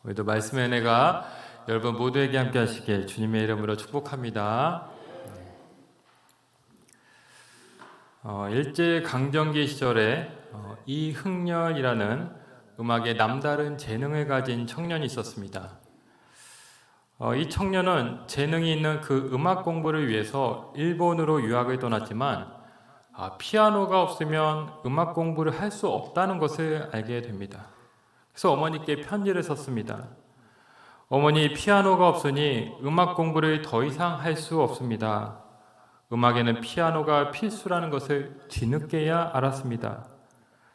오늘도 말씀의 은혜가 여러분 모두에게 함께 하시길 주님의 이름으로 축복합니다. 일제강점기 시절에 이흥렬이라는 음악에 남다른 재능을 가진 청년이 있었습니다. 이 청년은 재능이 있는 그 음악 공부를 위해서 일본으로 유학을 떠났지만 피아노가 없으면 음악 공부를 할 수 없다는 것을 알게 됩니다. 그래서 어머니께 편지를 썼습니다. 어머니, 피아노가 없으니 음악 공부를 더 이상 할 수 없습니다. 음악에는 피아노가 필수라는 것을 뒤늦게야 알았습니다.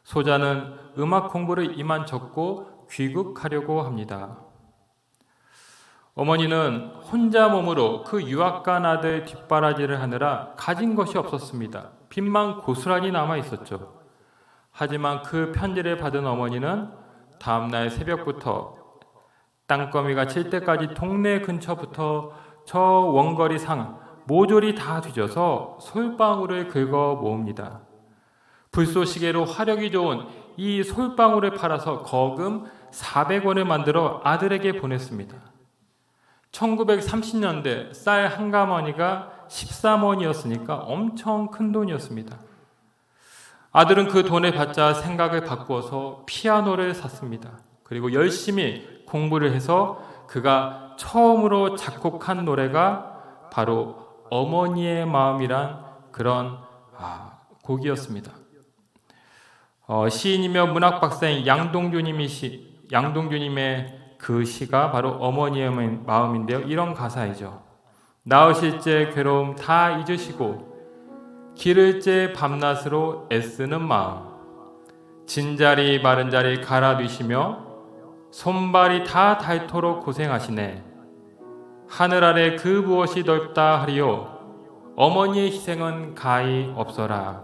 소자는 음악 공부를 이만 접고 귀국하려고 합니다. 어머니는 혼자 몸으로 그 유학 간 아들 뒷바라지를 하느라 가진 것이 없었습니다. 빚만 고스란히 남아 있었죠. 하지만 그 편지를 받은 어머니는 다음날 새벽부터 땅거미가 칠 때까지 동네 근처부터 저 원거리 상 모조리 다 뒤져서 솔방울을 긁어 모읍니다. 불쏘시개로 화력이 좋은 이 솔방울을 팔아서 거금 400원을 만들어 아들에게 보냈습니다. 1930년대 쌀 한 가마니가 13원이었으니까 엄청 큰 돈이었습니다. 아들은 그 돈을 받자 생각을 바꾸어서 피아노를 샀습니다. 그리고 열심히 공부를 해서 그가 처음으로 작곡한 노래가 바로 어머니의 마음이란 그런 곡이었습니다. 시인이며 문학박사인 양동규님의 그 시가 바로 어머니의 마음인데요. 이런 가사이죠. 낳으실 때 괴로움 다 잊으시고 기를 때 밤낮으로 애쓰는 마음, 진자리 마른 자리 갈아뉘시며 손발이 다 닳도록 고생하시네. 하늘 아래 그 무엇이 넓다 하리요 어머니의 희생은 가히 없어라.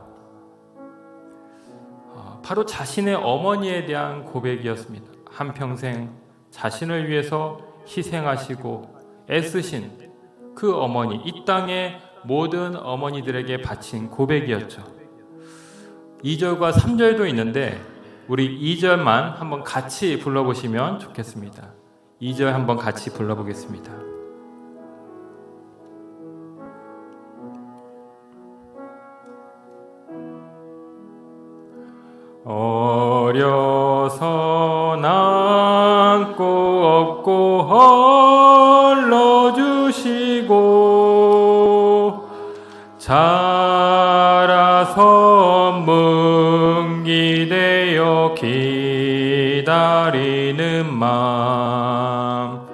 바로 자신의 어머니에 대한 고백이었습니다. 한평생 자신을 위해서 희생하시고 애쓰신 그 어머니, 이 땅의 모든 어머니들에게 바친 고백이었죠. 2절과 3절도 있는데 우리 2절만 한번 같이 불러보시면 좋겠습니다. 2절 한번 같이 불러보겠습니다. 어려서 남고 없고 헐러주시고 자라서 뭉기되어 기다리는 마음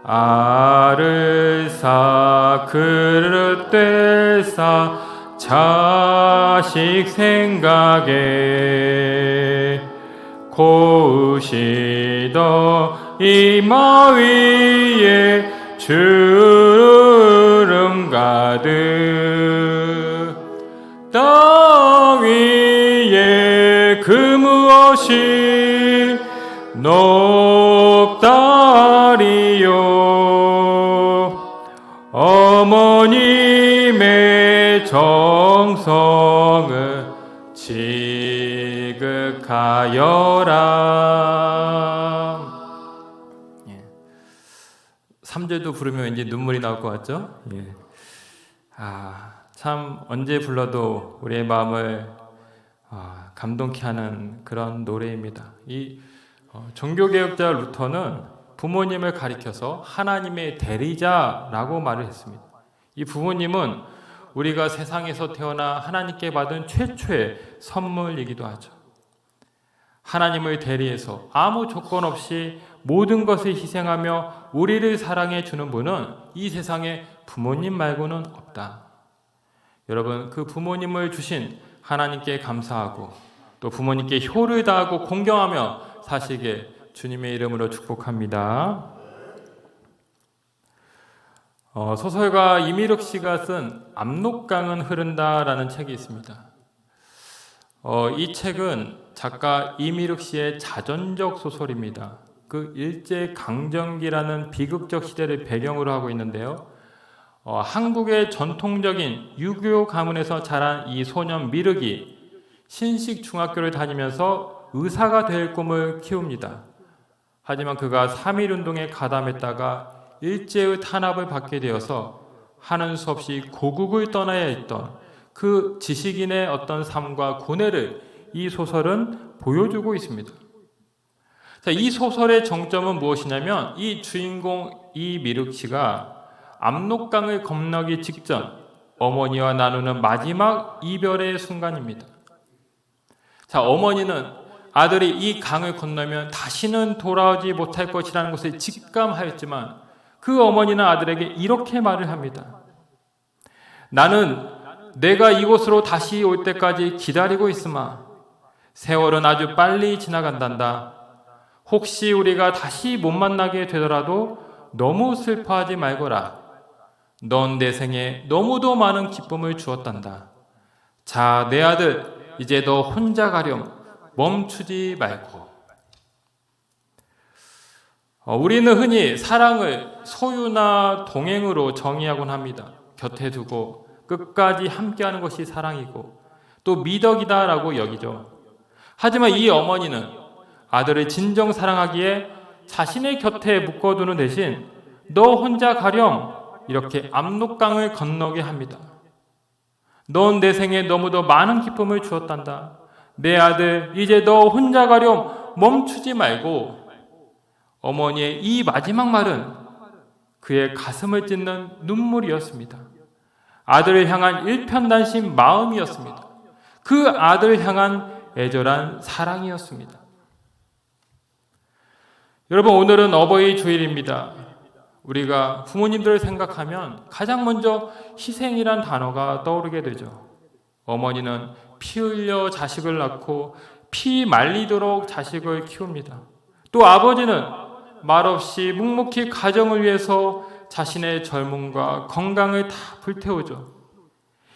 알을 사 그릇 되사 자식 생각에 고우시더 이마 위에 주름 가득 땅 위에 그 무엇이 높다리요 어머님의 정성을 지극하여라. 3절도 부르면 왠지 눈물이 나올 것 같죠? 참 언제 불러도 우리의 마음을 감동케 하는 그런 노래입니다. 이 종교개혁자 루터는 부모님을 가리켜서 하나님의 대리자라고 말을 했습니다. 이 부모님은 우리가 세상에서 태어나 하나님께 받은 최초의 선물이기도 하죠. 하나님을 대리해서 아무 조건 없이 모든 것을 희생하며 우리를 사랑해 주는 분은 이 세상에 부모님 말고는 없다. 여러분, 그 부모님을 주신 하나님께 감사하고 또 부모님께 효를 다하고 공경하며 사시게 주님의 이름으로 축복합니다. 소설가 이미륵 씨가 쓴 압록강은 흐른다라는 책이 있습니다. 이 책은 작가 이미륵 씨의 자전적 소설입니다. 그 일제강점기라는 비극적 시대를 배경으로 하고 있는데요. 한국의 전통적인 유교 가문에서 자란 이 소년 미륵이 신식 중학교를 다니면서 의사가 될 꿈을 키웁니다. 하지만 그가 3.1 운동에 가담했다가 일제의 탄압을 받게 되어서 하는 수 없이 고국을 떠나야 했던 그 지식인의 어떤 삶과 고뇌를 이 소설은 보여주고 있습니다. 자, 이 소설의 정점은 무엇이냐면 이 주인공 이미륵 씨가 압록강을 건너기 직전 어머니와 나누는 마지막 이별의 순간입니다. 자, 어머니는 아들이 이 강을 건너면 다시는 돌아오지 못할 것이라는 것을 직감하였지만 그 어머니는 아들에게 이렇게 말을 합니다. 나는 내가 이곳으로 다시 올 때까지 기다리고 있으마. 세월은 아주 빨리 지나간단다. 혹시 우리가 다시 못 만나게 되더라도 너무 슬퍼하지 말거라. 넌 내 생에 너무도 많은 기쁨을 주었단다. 자, 내 아들, 이제 너 혼자 가렴. 멈추지 말고. 우리는 흔히 사랑을 소유나 동행으로 정의하곤 합니다. 곁에 두고 끝까지 함께하는 것이 사랑이고 또 미덕이다라고 여기죠. 하지만 이 어머니는 아들을 진정 사랑하기에 자신의 곁에 묶어두는 대신 너 혼자 가렴 이렇게 압록강을 건너게 합니다. 넌 내 생에 너무도 많은 기쁨을 주었단다. 내 아들 이제 너 혼자 가렴 멈추지 말고. 어머니의 이 마지막 말은 그의 가슴을 찢는 눈물이었습니다. 아들을 향한 일편단심 마음이었습니다. 그 아들을 향한 애절한 사랑이었습니다. 여러분, 오늘은 어버이 주일입니다. 우리가 부모님들을 생각하면 가장 먼저 희생이란 단어가 떠오르게 되죠. 어머니는 피 흘려 자식을 낳고 피 말리도록 자식을 키웁니다. 또 아버지는 말없이 묵묵히 가정을 위해서 자신의 젊음과 건강을 다 불태우죠.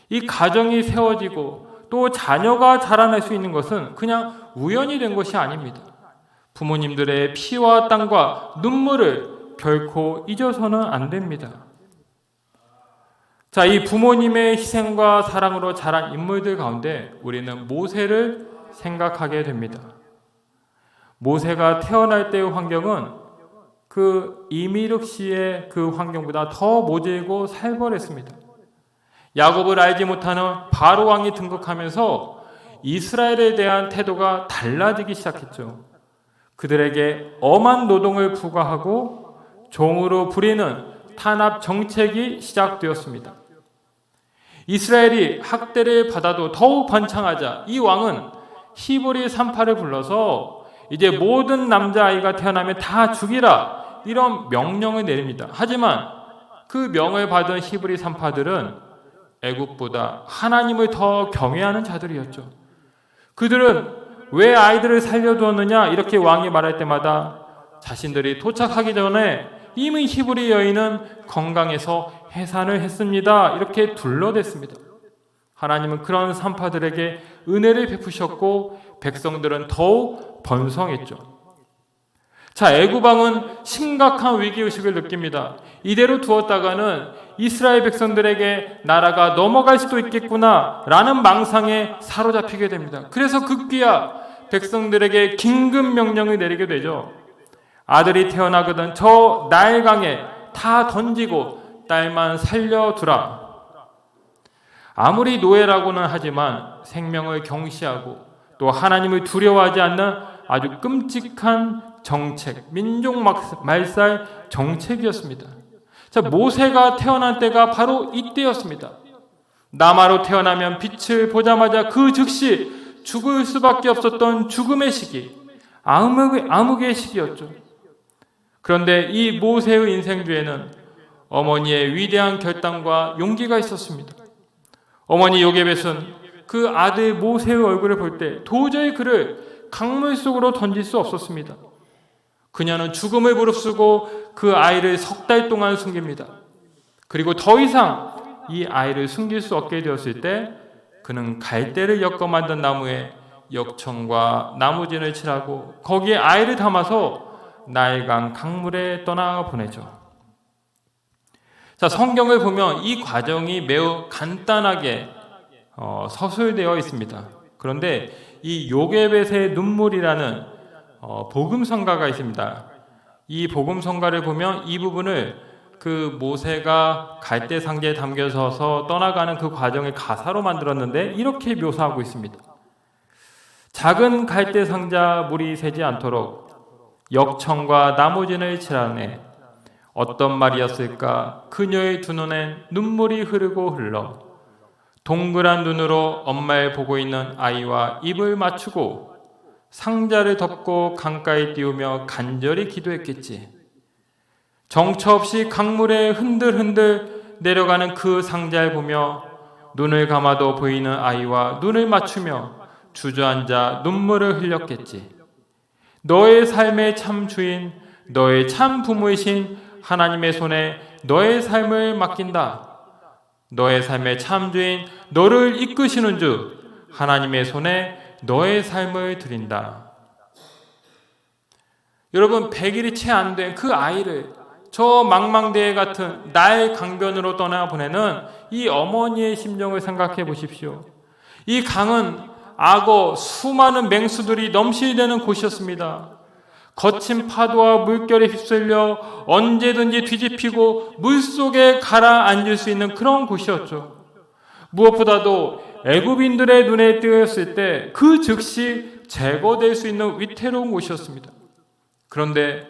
이 가정이 세워지고 또 자녀가 자라날 수 있는 것은 그냥 우연이 된 것이 아닙니다. 부모님들의 피와 땀과 눈물을 결코 잊어서는 안 됩니다. 자, 이 부모님의 희생과 사랑으로 자란 인물들 가운데 우리는 모세를 생각하게 됩니다. 모세가 태어날 때의 환경은 그 이미륵 씨의 그 환경보다 더 모질고 살벌했습니다. 야곱을 알지 못하는 바로 왕이 등극하면서 이스라엘에 대한 태도가 달라지기 시작했죠. 그들에게 엄한 노동을 부과하고 종으로 부리는 탄압 정책이 시작되었습니다. 이스라엘이 학대를 받아도 더욱 번창하자 이 왕은 히브리 산파를 불러서 이제 모든 남자아이가 태어나면 다 죽이라 이런 명령을 내립니다. 하지만 그 명을 받은 히브리 산파들은 애굽보다 하나님을 더 경외하는 자들이었죠. 그들은 왜 아이들을 살려두었느냐 이렇게 왕이 말할 때마다 자신들이 도착하기 전에 이미 히브리 여인은 건강해서 해산을 했습니다. 이렇게 둘러댔습니다. 하나님은 그런 산파들에게 은혜를 베푸셨고 백성들은 더욱 번성했죠. 자, 애굽 왕은 심각한 위기의식을 느낍니다. 이대로 두었다가는 이스라엘 백성들에게 나라가 넘어갈 수도 있겠구나 라는 망상에 사로잡히게 됩니다. 그래서 급기야 백성들에게 긴급 명령을 내리게 되죠. 아들이 태어나거든 저 나일강에 다 던지고 딸만 살려두라. 아무리 노예라고는 하지만 생명을 경시하고 또 하나님을 두려워하지 않는 아주 끔찍한 정책, 민족 말살 정책이었습니다. 자, 모세가 태어난 때가 바로 이때였습니다. 남아로 태어나면 빛을 보자마자 그 즉시 죽을 수밖에 없었던 죽음의 시기, 암흑의 시기였죠. 그런데 이 모세의 인생주에는 어머니의 위대한 결단과 용기가 있었습니다. 어머니 요게벳은 그 아들 모세의 얼굴을 볼 때 도저히 그를 강물 속으로 던질 수 없었습니다. 그녀는 죽음을 무릅쓰고 그 아이를 3달 동안 숨깁니다. 그리고 더 이상 이 아이를 숨길 수 없게 되었을 때 그는 갈대를 엮어 만든 나무에 역청과 나무진을 칠하고 거기에 아이를 담아서 나일강 강물에 떠나 보내죠. 자, 성경을 보면 이 과정이 매우 간단하게 서술되어 있습니다. 그런데 이 요게벳의 눈물이라는 복음성가가 있습니다. 이 복음성가를 보면 이 부분을 그 모세가 갈대 상자에 담겨져서 떠나가는 그 과정을 가사로 만들었는데 이렇게 묘사하고 있습니다. 작은 갈대 상자 물이 새지 않도록 역청과 나무진을 칠하네. 어떤 말이었을까? 그녀의 두 눈엔 눈물이 흐르고 흘러 동그란 눈으로 엄마를 보고 있는 아이와 입을 맞추고 상자를 덮고 강가에 띄우며 간절히 기도했겠지. 정처 없이 강물에 흔들흔들 내려가는 그 상자를 보며 눈을 감아도 보이는 아이와 눈을 맞추며 주저앉아 눈물을 흘렸겠지. 너의 삶의 참 주인, 너의 참 부모이신 하나님의 손에 너의 삶을 맡긴다. 너의 삶의 참 주인, 너를 이끄시는 주 하나님의 손에 너의 삶을 드린다. 여러분, 100일이 채 안 된 그 아이를 저 망망대해 같은 나의 강변으로 떠나보내는 이 어머니의 심정을 생각해 보십시오. 이 강은 악어, 수많은 맹수들이 넘실대는 곳이었습니다. 거친 파도와 물결에 휩쓸려 언제든지 뒤집히고 물속에 가라앉을 수 있는 그런 곳이었죠. 무엇보다도 애굽인들의 눈에 띄었을 때 그 즉시 제거될 수 있는 위태로운 곳이었습니다. 그런데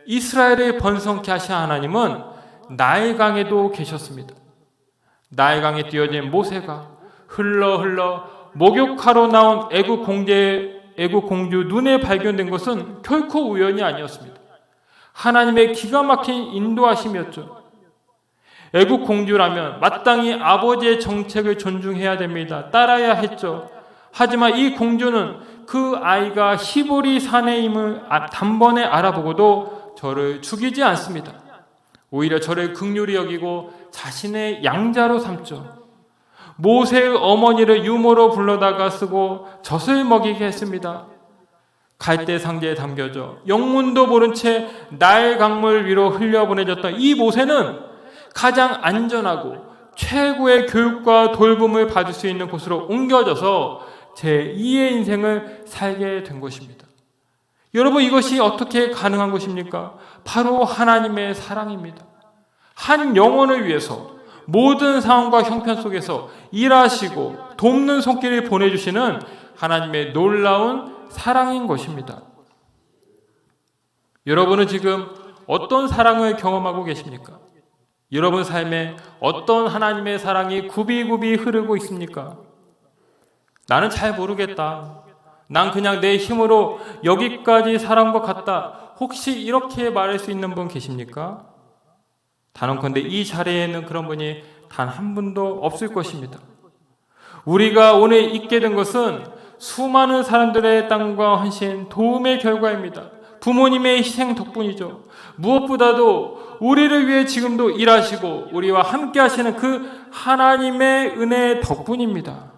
이스라엘을 번성케 하신 하나님은 나일강에도 계셨습니다. 나일강에 띄어진 모세가 흘러 목욕하러 나온 애굽 공주 눈에 발견된 것은 결코 우연이 아니었습니다. 하나님의 기가 막힌 인도하심이었죠. 애굽 공주라면 마땅히 아버지의 정책을 존중해야 됩니다. 따라야 했죠. 하지만 이 공주는 그 아이가 히브리 사내임을 단번에 알아보고도 저를 죽이지 않습니다. 오히려 저를 긍휼히 여기고 자신의 양자로 삼죠. 모세의 어머니를 유모로 불러다가 쓰고 젖을 먹이게 했습니다. 갈대 상자에 담겨져 영문도 모른 채 나일 강물 위로 흘려보내졌던 이 모세는 가장 안전하고 최고의 교육과 돌봄을 받을 수 있는 곳으로 옮겨져서 제2의 인생을 살게 된 것입니다. 여러분, 이것이 어떻게 가능한 것입니까? 바로 하나님의 사랑입니다. 한 영혼을 위해서 모든 상황과 형편 속에서 일하시고 돕는 손길을 보내주시는 하나님의 놀라운 사랑인 것입니다. 여러분은 지금 어떤 사랑을 경험하고 계십니까? 여러분 삶에 어떤 하나님의 사랑이 굽이굽이 흐르고 있습니까? 나는 잘 모르겠다. 난 그냥 내 힘으로 여기까지 살아온 것 같다. 혹시 이렇게 말할 수 있는 분 계십니까? 단언컨대 이 자리에는 그런 분이 단 한 분도 없을 것입니다. 우리가 오늘 있게 된 것은 수많은 사람들의 땀과 헌신, 도움의 결과입니다. 부모님의 희생 덕분이죠. 무엇보다도 우리를 위해 지금도 일하시고 우리와 함께 하시는 그 하나님의 은혜 덕분입니다.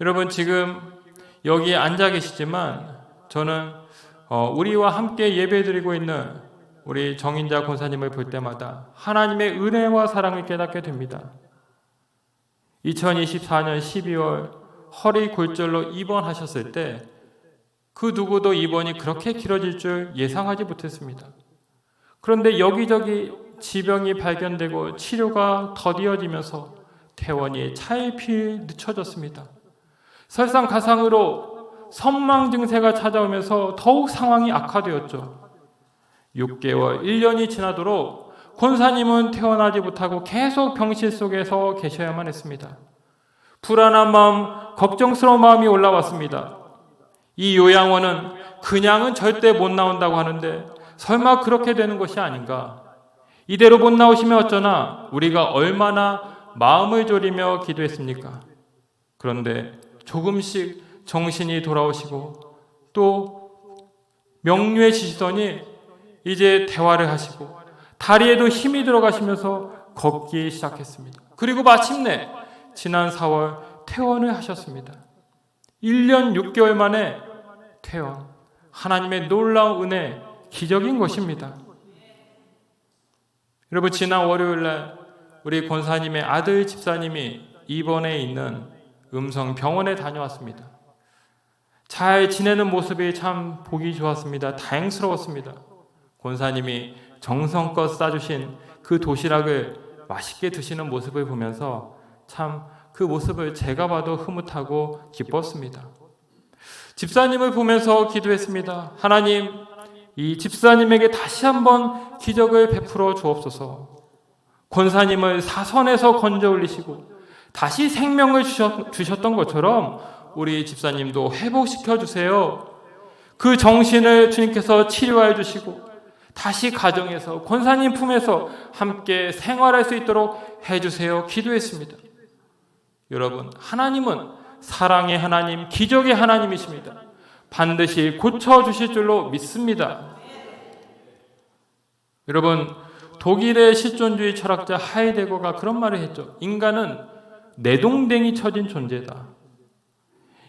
여러분, 지금 여기 앉아 계시지만 저는 우리와 함께 예배드리고 있는 우리 정인자 권사님을 볼 때마다 하나님의 은혜와 사랑을 깨닫게 됩니다. 2024년 12월 허리 골절로 입원하셨을 때 그 누구도 입원이 그렇게 길어질 줄 예상하지 못했습니다. 그런데 여기저기 지병이 발견되고 치료가 더디어지면서 퇴원이 차일피일 늦춰졌습니다. 설상가상으로 선망 증세가 찾아오면서 더욱 상황이 악화되었죠. 6개월, 1년이 지나도록 권사님은 퇴원하지 못하고 계속 병실 속에서 계셔야만 했습니다. 불안한 마음, 걱정스러운 마음이 올라왔습니다. 이 요양원은 그냥은 절대 못 나온다고 하는데 설마 그렇게 되는 것이 아닌가? 이대로 못 나오시면 어쩌나 우리가 얼마나 마음을 졸이며 기도했습니까? 그런데 조금씩 정신이 돌아오시고 또 명료해지시더니 이제 대화를 하시고 다리에도 힘이 들어가시면서 걷기 시작했습니다. 그리고 마침내 지난 4월 퇴원을 하셨습니다. 1년 6개월 만에 퇴원. 하나님의 놀라운 은혜, 기적인 것입니다. 여러분, 지난 월요일날 우리 권사님의 아들 집사님이 입원해 있는 음성병원에 다녀왔습니다. 잘 지내는 모습이 참 보기 좋았습니다. 다행스러웠습니다. 권사님이 정성껏 싸주신 그 도시락을 맛있게 드시는 모습을 보면서 참 그 모습을 제가 봐도 흐뭇하고 기뻤습니다. 집사님을 보면서 기도했습니다. 하나님, 이 집사님에게 다시 한번 기적을 베풀어 주옵소서. 권사님을 사선에서 건져 올리시고 다시 생명을 주셨던 것처럼 우리 집사님도 회복시켜 주세요. 그 정신을 주님께서 치료해 주시고 다시 가정에서 권사님 품에서 함께 생활할 수 있도록 해주세요. 기도했습니다. 여러분, 하나님은 사랑의 하나님, 기적의 하나님이십니다. 반드시 고쳐주실 줄로 믿습니다. 여러분, 독일의 실존주의 철학자 하이데거가 그런 말을 했죠. 인간은 내동댕이 쳐진 존재다.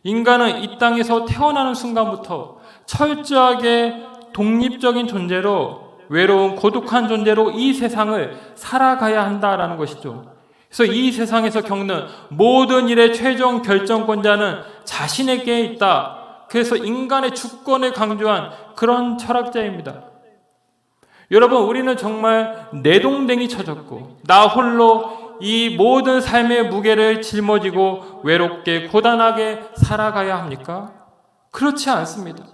인간은 이 땅에서 태어나는 순간부터 철저하게 독립적인 존재로, 외로운 고독한 존재로 이 세상을 살아가야 한다라는 것이죠. 그래서 이 세상에서 겪는 모든 일의 최종 결정권자는 자신에게 있다. 그래서 인간의 주권을 강조한 그런 철학자입니다. 여러분, 우리는 정말 내동댕이 쳐졌고 나 홀로 이 모든 삶의 무게를 짊어지고 외롭게 고단하게 살아가야 합니까? 그렇지 않습니다.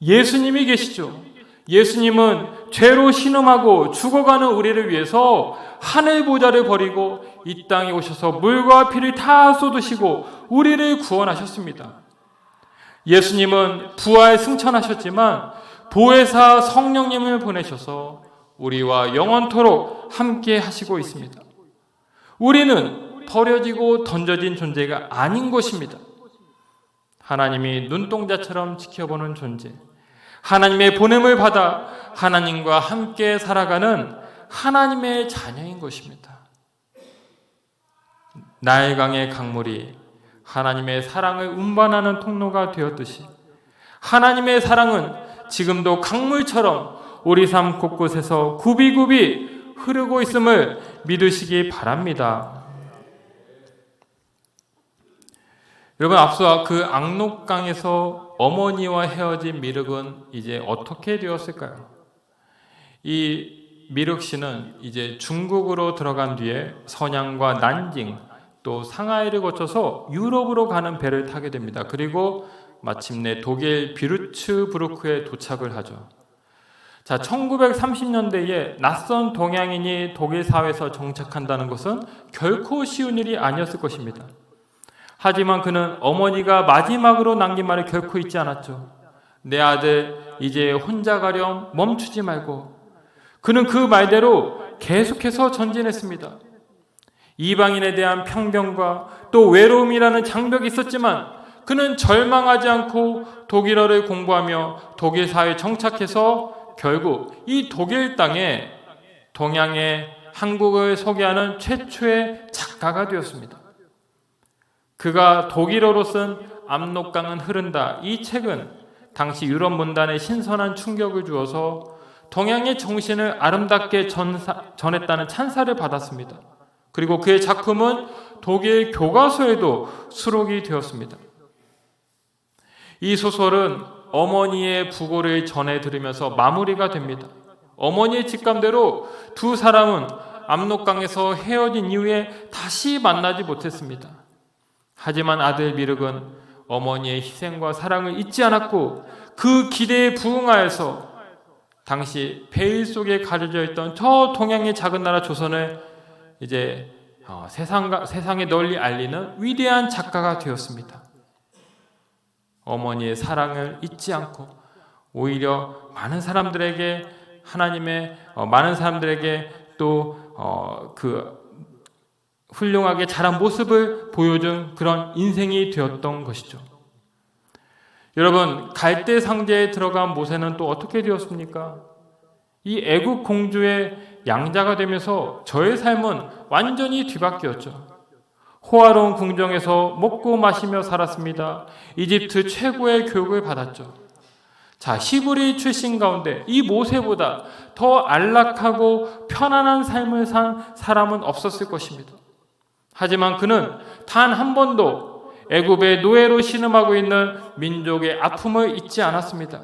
예수님이 계시죠. 예수님은 죄로 신음하고 죽어가는 우리를 위해서 하늘 보좌를 버리고 이 땅에 오셔서 물과 피를 다 쏟으시고 우리를 구원하셨습니다. 예수님은 부활 승천하셨지만 보혜사 성령님을 보내셔서 우리와 영원토록 함께 하시고 있습니다. 우리는 버려지고 던져진 존재가 아닌 것입니다. 하나님이 눈동자처럼 지켜보는 존재, 하나님의 보냄을 받아 하나님과 함께 살아가는 하나님의 자녀인 것입니다. 나일강의 강물이 하나님의 사랑을 운반하는 통로가 되었듯이 하나님의 사랑은 지금도 강물처럼 우리 삶 곳곳에서 굽이굽이 흐르고 있음을 믿으시기 바랍니다. 여러분, 앞서 그 압록강에서 어머니와 헤어진 미륵은 이제 어떻게 되었을까요? 이 미륵 씨는 이제 중국으로 들어간 뒤에 선양과 난징 또 상하이를 거쳐서 유럽으로 가는 배를 타게 됩니다. 그리고 마침내 독일 비르츠부르크에 도착을 하죠. 자, 1930년대에 낯선 동양인이 독일 사회에서 정착한다는 것은 결코 쉬운 일이 아니었을 것입니다. 하지만 그는 어머니가 마지막으로 남긴 말을 결코 잊지 않았죠. 내 아들, 이제 혼자 가렴 멈추지 말고. 그는 그 말대로 계속해서 전진했습니다. 이방인에 대한 편견과 또 외로움이라는 장벽이 있었지만 그는 절망하지 않고 독일어를 공부하며 독일 사회에 정착해서 결국 이 독일 땅에 동양의 한국을 소개하는 최초의 작가가 되었습니다. 그가 독일어로 쓴 압록강은 흐른다. 이 책은 당시 유럽 문단에 신선한 충격을 주어서 동양의 정신을 아름답게 전했다는 찬사를 받았습니다. 그리고 그의 작품은 독일 교과서에도 수록이 되었습니다. 이 소설은 어머니의 부고를 전해 들으면서 마무리가 됩니다. 어머니의 직감대로 두 사람은 압록강에서 헤어진 이후에 다시 만나지 못했습니다. 하지만 아들 미륵은 어머니의 희생과 사랑을 잊지 않았고 그 기대에 부응하여서 당시 베일 속에 가려져 있던 저 동양의 작은 나라 조선을 이제 세상에 널리 알리는 위대한 작가가 되었습니다. 어머니의 사랑을 잊지 않고 오히려 많은 사람들에게 또 그 훌륭하게 자란 모습을 보여준 그런 인생이 되었던 것이죠. 여러분, 갈대 상자에 들어간 모세는 또 어떻게 되었습니까? 이 애국 공주의 양자가 되면서 저의 삶은 완전히 뒤바뀌었죠. 호화로운 궁정에서 먹고 마시며 살았습니다. 이집트 최고의 교육을 받았죠. 자, 히브리 출신 가운데 이 모세보다 더 안락하고 편안한 삶을 산 사람은 없었을 것입니다. 하지만 그는 단 한 번도 애굽의 노예로 신음하고 있는 민족의 아픔을 잊지 않았습니다.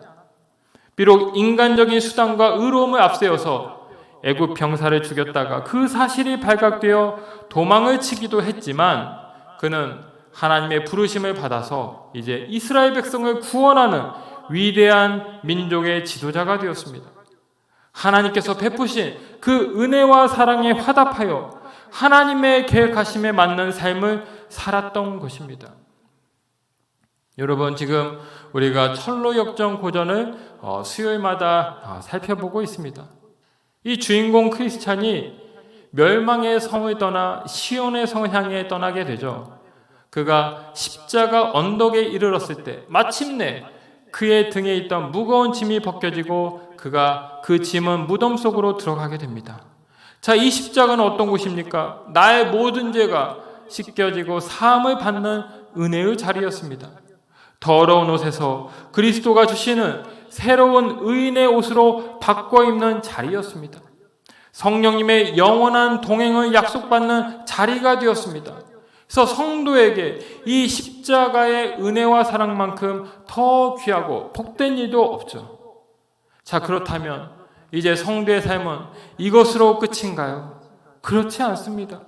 비록 인간적인 수단과 의로움을 앞세워서 애굽 병사를 죽였다가 그 사실이 발각되어 도망을 치기도 했지만 그는 하나님의 부르심을 받아서 이제 이스라엘 백성을 구원하는 위대한 민족의 지도자가 되었습니다. 하나님께서 베푸신 그 은혜와 사랑에 화답하여 하나님의 계획하심에 맞는 삶을 살았던 것입니다. 여러분, 지금 우리가 철로역정 고전을 수요일마다 살펴보고 있습니다. 이 주인공 크리스찬이 멸망의 성을 떠나 시온의 성을 향해 떠나게 되죠. 그가 십자가 언덕에 이르렀을 때 마침내 그의 등에 있던 무거운 짐이 벗겨지고 그가 그 짐은 무덤 속으로 들어가게 됩니다. 자, 이 십자가는 어떤 곳입니까? 나의 모든 죄가 씻겨지고 사함을 받는 은혜의 자리였습니다. 더러운 옷에서 그리스도가 주시는 새로운 의인의 옷으로 바꿔 입는 자리였습니다. 성령님의 영원한 동행을 약속받는 자리가 되었습니다. 그래서 성도에게 이 십자가의 은혜와 사랑만큼 더 귀하고 복된 일도 없죠. 자, 그렇다면 이제 성도의 삶은 이것으로 끝인가요? 그렇지 않습니다.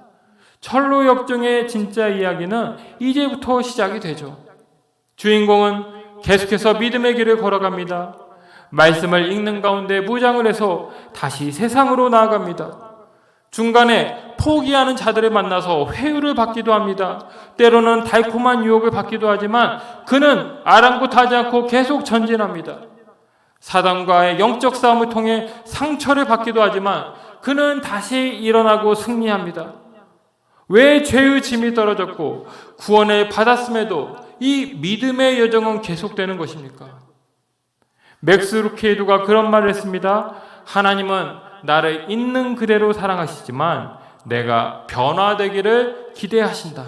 철로역정의 진짜 이야기는 이제부터 시작이 되죠. 주인공은 계속해서 믿음의 길을 걸어갑니다. 말씀을 읽는 가운데 무장을 해서 다시 세상으로 나아갑니다. 중간에 포기하는 자들을 만나서 회유를 받기도 합니다. 때로는 달콤한 유혹을 받기도 하지만 그는 아랑곳하지 않고 계속 전진합니다. 사단과의 영적 싸움을 통해 상처를 받기도 하지만 그는 다시 일어나고 승리합니다. 왜 죄의 짐이 떨어졌고 구원을 받았음에도 이 믿음의 여정은 계속되는 것입니까? 맥스 루케이도가 그런 말을 했습니다. 하나님은 나를 있는 그대로 사랑하시지만 내가 변화되기를 기대하신다.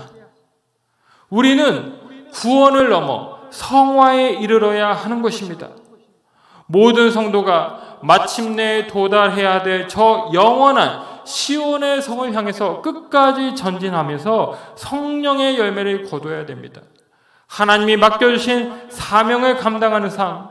우리는 구원을 넘어 성화에 이르러야 하는 것입니다. 모든 성도가 마침내 도달해야 될 저 영원한 시온의 성을 향해서 끝까지 전진하면서 성령의 열매를 거둬야 됩니다. 하나님이 맡겨주신 사명을 감당하는 삶,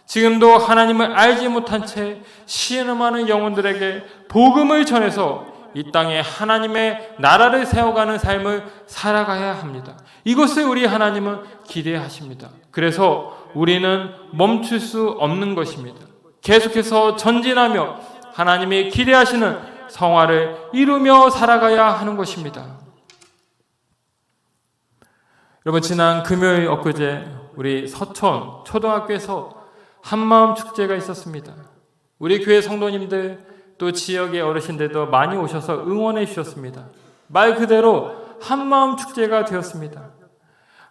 지금도 하나님을 알지 못한 채 신음하는 영혼들에게 복음을 전해서 이 땅에 하나님의 나라를 세워가는 삶을 살아가야 합니다. 이것을 우리 하나님은 기대하십니다. 그래서 우리는 멈출 수 없는 것입니다. 계속해서 전진하며 하나님이 기대하시는 성화를 이루며 살아가야 하는 것입니다. 여러분, 지난 금요일 엊그제 우리 서촌 초등학교에서 한마음 축제가 있었습니다. 우리 교회 성도님들 또 지역의 어르신들도 많이 오셔서 응원해 주셨습니다. 말 그대로 한마음 축제가 되었습니다.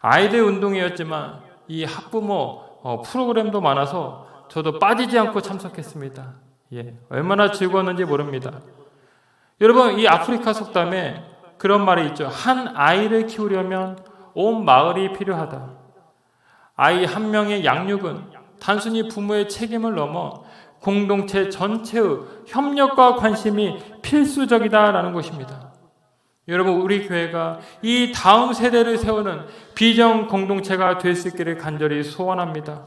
아이들 운동회였지만 이 학부모 프로그램도 많아서 저도 빠지지 않고 참석했습니다. 얼마나 즐거웠는지 모릅니다. 여러분, 이 아프리카 속담에 그런 말이 있죠. 한 아이를 키우려면 온 마을이 필요하다. 아이 한 명의 양육은 단순히 부모의 책임을 넘어 공동체 전체의 협력과 관심이 필수적이다라는 것입니다. 여러분, 우리 교회가 이 다음 세대를 세우는 비전 공동체가 될 수 있기를 간절히 소원합니다.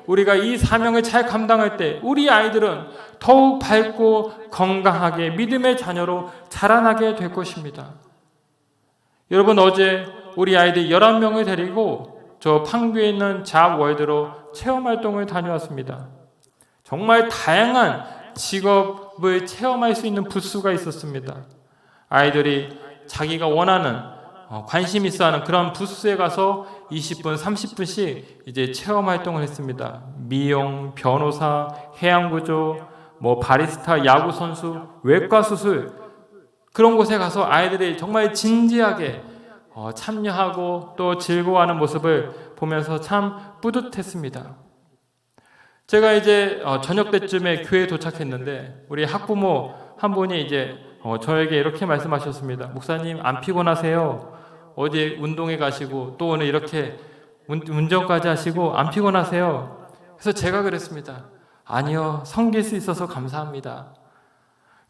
우리가 이 사명을 잘 감당할 때 우리 아이들은 더욱 밝고 건강하게 믿음의 자녀로 자라나게 될 것입니다. 여러분, 어제 우리 아이들 11명을 데리고 저 판교에 있는 잡월드로 체험활동을 다녀왔습니다. 정말 다양한 직업을 체험할 수 있는 부스가 있었습니다. 아이들이 자기가 원하는 관심 있어 하는 그런 부스에 가서 20분, 30분씩 이제 체험 활동을 했습니다. 미용, 변호사, 해양구조, 바리스타, 야구선수, 외과수술, 그런 곳에 가서 아이들이 정말 진지하게 참여하고 또 즐거워하는 모습을 보면서 참 뿌듯했습니다. 제가 이제 저녁 때쯤에 교회에 도착했는데 우리 학부모 한 분이 이제 저에게 이렇게 말씀하셨습니다. 목사님, 안 피곤하세요? 어제 운동에 가시고 또 오늘 이렇게 운전까지 하시고 안 피곤하세요? 그래서 제가 그랬습니다. 아니요, 섬길 수 있어서 감사합니다.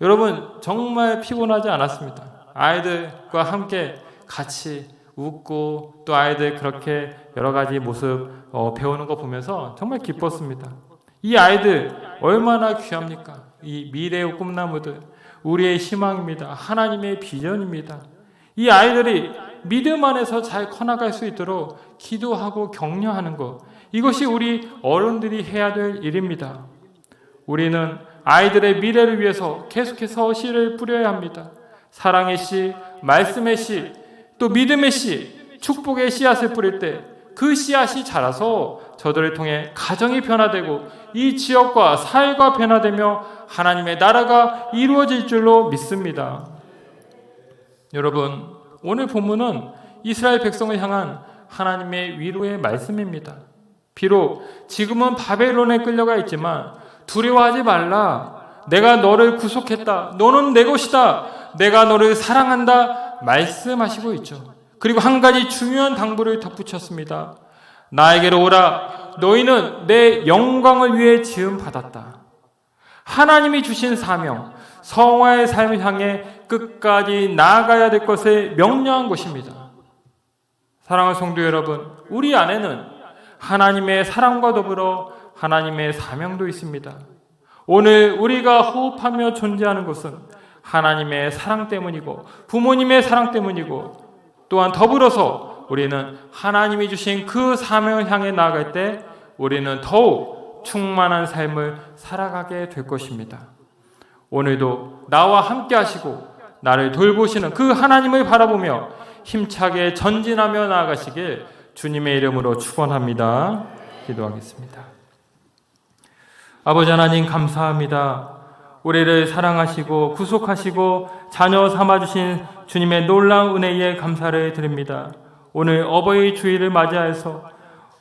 여러분, 정말 피곤하지 않았습니다. 아이들과 함께 같이 웃고 또 아이들 그렇게 여러 가지 모습 배우는 거 보면서 정말 기뻤습니다. 이 아이들 얼마나 귀합니까? 이 미래의 꿈나무들, 우리의 희망입니다. 하나님의 비전입니다. 이 아이들이 믿음 안에서 잘 커나갈 수 있도록 기도하고 격려하는 것, 이것이 우리 어른들이 해야 될 일입니다. 우리는 아이들의 미래를 위해서 계속해서 씨를 뿌려야 합니다. 사랑의 씨, 말씀의 씨, 또 믿음의 씨, 축복의 씨앗을 뿌릴 때 그 씨앗이 자라서 저들을 통해 가정이 변화되고 이 지역과 사회가 변화되며 하나님의 나라가 이루어질 줄로 믿습니다. 여러분, 오늘 본문은 이스라엘 백성을 향한 하나님의 위로의 말씀입니다. 비록 지금은 바벨론에 끌려가 있지만 두려워하지 말라. 내가 너를 구속했다. 너는 내 것이다. 내가 너를 사랑한다. 말씀하시고 있죠. 그리고 한 가지 중요한 당부를 덧붙였습니다. 나에게로 오라. 너희는 내 영광을 위해 지음 받았다. 하나님이 주신 사명, 성화의 삶을 향해 끝까지 나아가야 될 것을 명령한 것입니다. 사랑하는 성도 여러분, 우리 안에는 하나님의 사랑과 더불어 하나님의 사명도 있습니다. 오늘 우리가 호흡하며 존재하는 것은 하나님의 사랑 때문이고 부모님의 사랑 때문이고 또한 더불어서 우리는 하나님이 주신 그 사명을 향해 나아갈 때 우리는 더욱 충만한 삶을 살아가게 될 것입니다. 오늘도 나와 함께 하시고 나를 돌보시는 그 하나님을 바라보며 힘차게 전진하며 나아가시길 주님의 이름으로 축원합니다. 기도하겠습니다. 아버지 하나님 감사합니다. 우리를 사랑하시고 구속하시고 자녀 삼아주신 주님의 놀라운 은혜에 감사를 드립니다. 오늘 어버이 주일을 맞이해서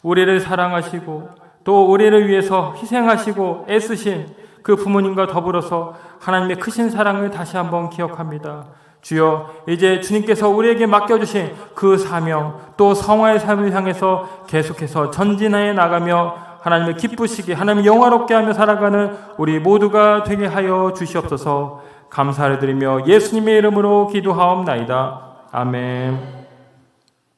우리를 사랑하시고 또 우리를 위해서 희생하시고 애쓰신 그 부모님과 더불어서 하나님의 크신 사랑을 다시 한번 기억합니다. 주여, 이제 주님께서 우리에게 맡겨주신 그 사명 또 성화의 삶을 향해서 계속해서 전진해 나가며 하나님을 기쁘시게 하나님 영화롭게 하며 살아가는 우리 모두가 되게 하여 주시옵소서. 감사를 드리며 예수님의 이름으로 기도하옵나이다. 아멘.